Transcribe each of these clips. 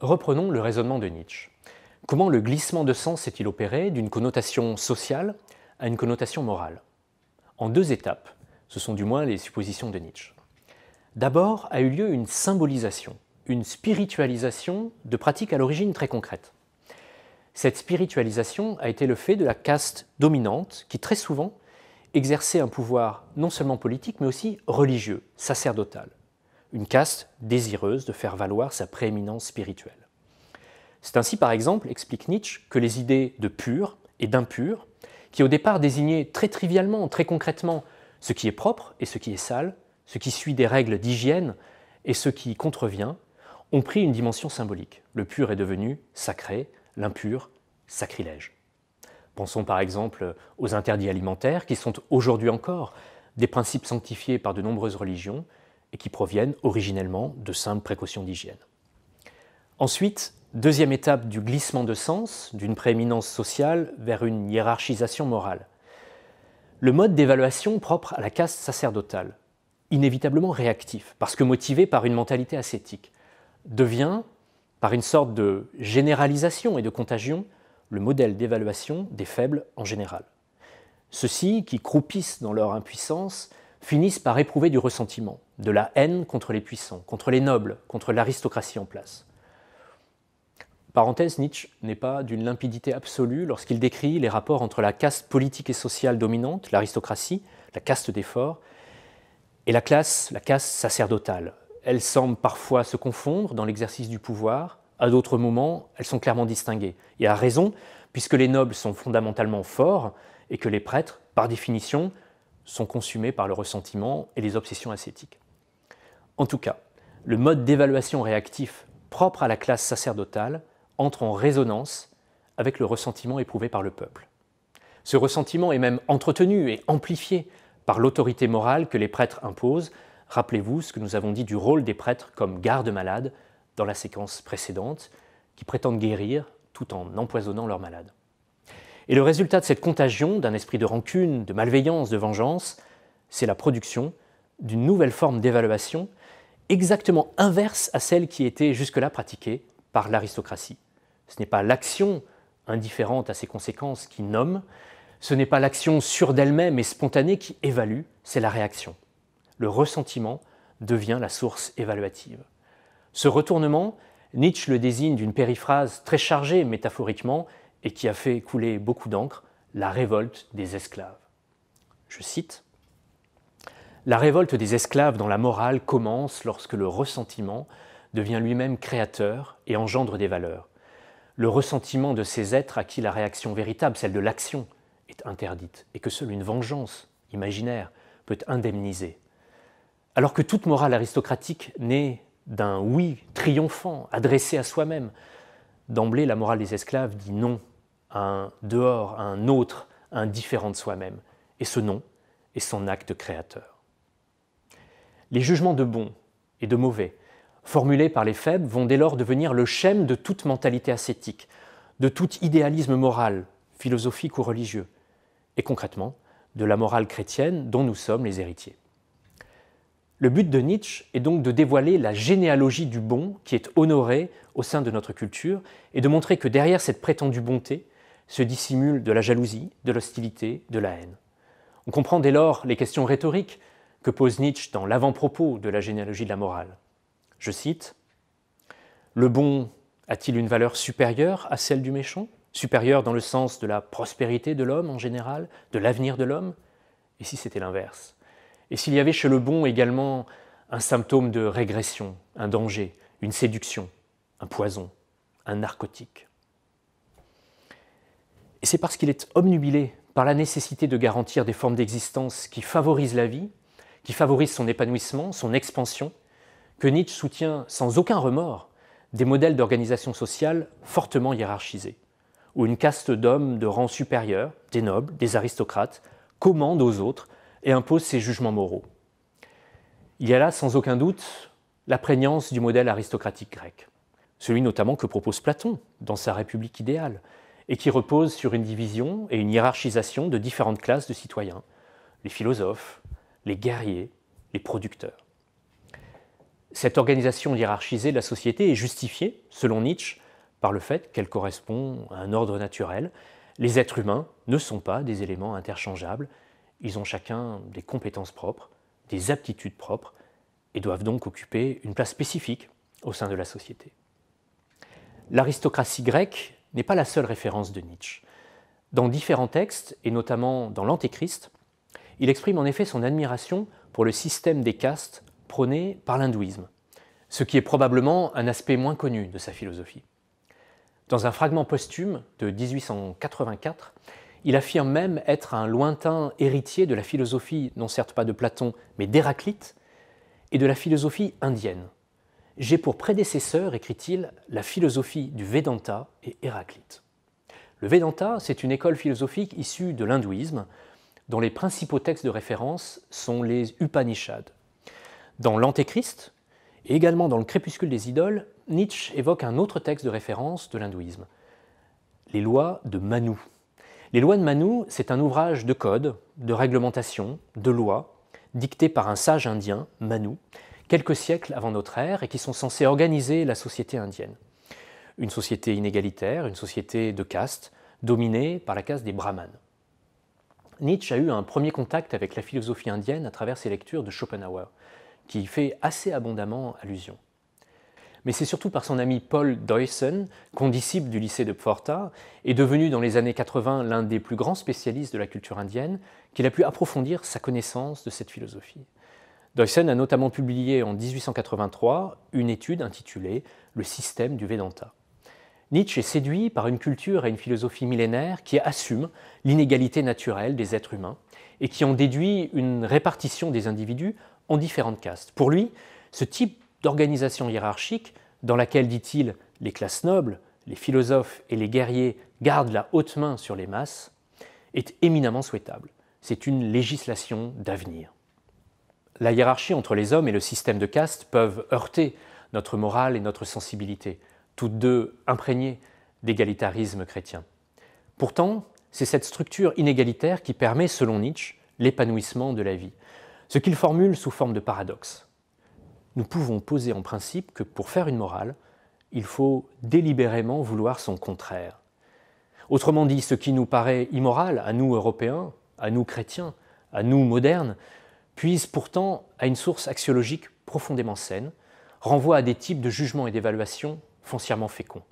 Reprenons le raisonnement de Nietzsche. Comment le glissement de sens s'est-il opéré d'une connotation sociale à une connotation morale? En deux étapes, ce sont du moins les suppositions de Nietzsche. D'abord a eu lieu une symbolisation, une spiritualisation de pratiques à l'origine très concrètes. Cette spiritualisation a été le fait de la caste dominante qui très souvent exerçait un pouvoir non seulement politique mais aussi religieux, sacerdotal. Une caste désireuse de faire valoir sa prééminence spirituelle. C'est ainsi, par exemple, explique Nietzsche, que les idées de pur et d'impur, qui au départ désignaient très trivialement, très concrètement, ce qui est propre et ce qui est sale, ce qui suit des règles d'hygiène et ce qui contrevient, ont pris une dimension symbolique. Le pur est devenu sacré, l'impur, sacrilège. Pensons par exemple aux interdits alimentaires, qui sont aujourd'hui encore des principes sanctifiés par de nombreuses religions et qui proviennent originellement de simples précautions d'hygiène. Ensuite, deuxième étape du glissement de sens, d'une prééminence sociale vers une hiérarchisation morale. Le mode d'évaluation propre à la caste sacerdotale, inévitablement réactif, parce que motivé par une mentalité ascétique, devient, par une sorte de généralisation et de contagion, le modèle d'évaluation des faibles en général. Ceux-ci, qui croupissent dans leur impuissance, finissent par éprouver du ressentiment, de la haine contre les puissants, contre les nobles, contre l'aristocratie en place. Parenthèse, Nietzsche n'est pas d'une limpidité absolue lorsqu'il décrit les rapports entre la caste politique et sociale dominante, l'aristocratie, la caste des forts, et la caste sacerdotale. Elles semblent parfois se confondre dans l'exercice du pouvoir, à d'autres moments, elles sont clairement distinguées. Et à raison, puisque les nobles sont fondamentalement forts et que les prêtres, par définition, sont consumés par le ressentiment et les obsessions ascétiques. En tout cas, le mode d'évaluation réactif propre à la classe sacerdotale entre en résonance avec le ressentiment éprouvé par le peuple. Ce ressentiment est même entretenu et amplifié par l'autorité morale que les prêtres imposent. Rappelez-vous ce que nous avons dit du rôle des prêtres comme gardes-malades dans la séquence précédente, qui prétendent guérir tout en empoisonnant leurs malades. Et le résultat de cette contagion d'un esprit de rancune, de malveillance, de vengeance, c'est la production d'une nouvelle forme d'évaluation exactement inverse à celle qui était jusque-là pratiquée par l'aristocratie. Ce n'est pas l'action indifférente à ses conséquences qui nomme, ce n'est pas l'action sûre d'elle-même et spontanée qui évalue, c'est la réaction. Le ressentiment devient la source évaluative. Ce retournement, Nietzsche le désigne d'une périphrase très chargée métaphoriquement et qui a fait couler beaucoup d'encre, la révolte des esclaves. Je cite, « La révolte des esclaves dans la morale commence lorsque le ressentiment devient lui-même créateur et engendre des valeurs. Le ressentiment de ces êtres à qui la réaction véritable, celle de l'action, est interdite et que seule une vengeance imaginaire peut indemniser. Alors que toute morale aristocratique naît d'un oui triomphant adressé à soi-même, d'emblée la morale des esclaves dit non à un dehors, à un autre, à un différent de soi-même, et ce non est son acte créateur. Les jugements de bons et de mauvais formulés par les faibles vont dès lors devenir le schème de toute mentalité ascétique, de tout idéalisme moral, philosophique ou religieux, et concrètement de la morale chrétienne dont nous sommes les héritiers. Le but de Nietzsche est donc de dévoiler la généalogie du bon qui est honorée au sein de notre culture et de montrer que derrière cette prétendue bonté se dissimule de la jalousie, de l'hostilité, de la haine. On comprend dès lors les questions rhétoriques que pose Nietzsche dans l'avant-propos de la généalogie de la morale. Je cite, « Le bon a-t-il une valeur supérieure à celle du méchant ? Supérieure dans le sens de la prospérité de l'homme en général, de l'avenir de l'homme ? Et si c'était l'inverse ? Et s'il y avait chez le bon également un symptôme de régression, un danger, une séduction, un poison, un narcotique ? Et c'est parce qu'il est obnubilé par la nécessité de garantir des formes d'existence qui favorisent la vie, qui favorisent son épanouissement, son expansion, que Nietzsche soutient sans aucun remords des modèles d'organisation sociale fortement hiérarchisés, où une caste d'hommes de rang supérieur, des nobles, des aristocrates, commande aux autres et impose ses jugements moraux. Il y a là sans aucun doute la prégnance du modèle aristocratique grec, celui notamment que propose Platon dans sa République idéale, et qui repose sur une division et une hiérarchisation de différentes classes de citoyens, les philosophes, les guerriers, les producteurs. Cette organisation hiérarchisée de la société est justifiée, selon Nietzsche, par le fait qu'elle correspond à un ordre naturel. Les êtres humains ne sont pas des éléments interchangeables, ils ont chacun des compétences propres, des aptitudes propres, et doivent donc occuper une place spécifique au sein de la société. L'aristocratie grecque n'est pas la seule référence de Nietzsche. Dans différents textes, et notamment dans l'Antéchrist, il exprime en effet son admiration pour le système des castes prôné par l'hindouisme, ce qui est probablement un aspect moins connu de sa philosophie. Dans un fragment posthume de 1884, il affirme même être un lointain héritier de la philosophie, non certes pas de Platon, mais d'Héraclite, et de la philosophie indienne. J'ai pour prédécesseur, écrit-il, la philosophie du Vedanta et Héraclite. Le Vedanta, c'est une école philosophique issue de l'hindouisme, dont les principaux textes de référence sont les Upanishads. Dans l'Antéchrist, et également dans le Crépuscule des idoles, Nietzsche évoque un autre texte de référence de l'hindouisme, les lois de Manu. Les lois de Manu, c'est un ouvrage de code, de réglementation, de lois, dicté par un sage indien, Manu, quelques siècles avant notre ère, et qui sont censés organiser la société indienne. Une société inégalitaire, une société de caste, dominée par la caste des brahmanes. Nietzsche a eu un premier contact avec la philosophie indienne à travers ses lectures de Schopenhauer, qui y fait assez abondamment allusion. Mais c'est surtout par son ami Paul Deussen, condisciple du lycée de Pforta, et devenu dans les années 80 l'un des plus grands spécialistes de la culture indienne, qu'il a pu approfondir sa connaissance de cette philosophie. Deussen a notamment publié en 1883 une étude intitulée « Le système du Vedanta ». Nietzsche est séduit par une culture et une philosophie millénaire qui assument l'inégalité naturelle des êtres humains et qui en déduit une répartition des individus en différentes castes. Pour lui, ce type d'organisation hiérarchique, dans laquelle, dit-il, les classes nobles, les philosophes et les guerriers gardent la haute main sur les masses, est éminemment souhaitable. C'est une législation d'avenir. La hiérarchie entre les hommes et le système de caste peuvent heurter notre morale et notre sensibilité, toutes deux imprégnées d'égalitarisme chrétien. Pourtant, c'est cette structure inégalitaire qui permet, selon Nietzsche, l'épanouissement de la vie, ce qu'il formule sous forme de paradoxe. Nous pouvons poser en principe que pour faire une morale, il faut délibérément vouloir son contraire. Autrement dit, ce qui nous paraît immoral, à nous Européens, à nous chrétiens, à nous modernes, puise pourtant à une source axiologique profondément saine, renvoie à des types de jugements et d'évaluation foncièrement féconds.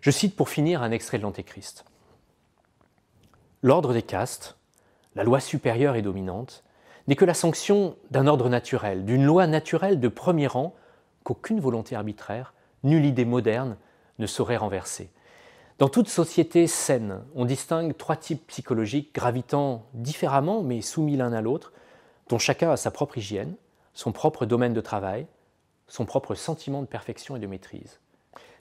Je cite pour finir un extrait de l'Antéchrist. L'ordre des castes, la loi supérieure et dominante, n'est que la sanction d'un ordre naturel, d'une loi naturelle de premier rang qu'aucune volonté arbitraire, nulle idée moderne ne saurait renverser. Dans toute société saine, on distingue trois types psychologiques gravitant différemment mais soumis l'un à l'autre, dont chacun a sa propre hygiène, son propre domaine de travail, son propre sentiment de perfection et de maîtrise.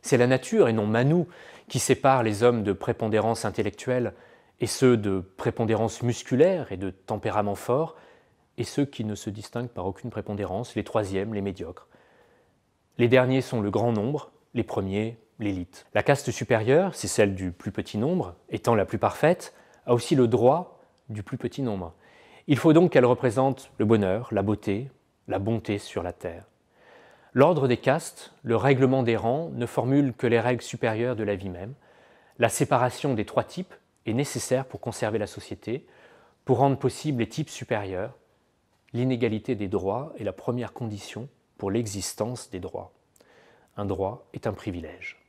C'est la nature et non Manu qui sépare les hommes de prépondérance intellectuelle et ceux de prépondérance musculaire et de tempérament fort, et ceux qui ne se distinguent par aucune prépondérance, les troisièmes, les médiocres. Les derniers sont le grand nombre, les premiers, l'élite. La caste supérieure, c'est celle du plus petit nombre, étant la plus parfaite, a aussi le droit du plus petit nombre. Il faut donc qu'elle représente le bonheur, la beauté, la bonté sur la terre. L'ordre des castes, le règlement des rangs, ne formule que les règles supérieures de la vie même. La séparation des trois types est nécessaire pour conserver la société, pour rendre possible les types supérieurs. L'inégalité des droits est la première condition pour l'existence des droits. Un droit est un privilège.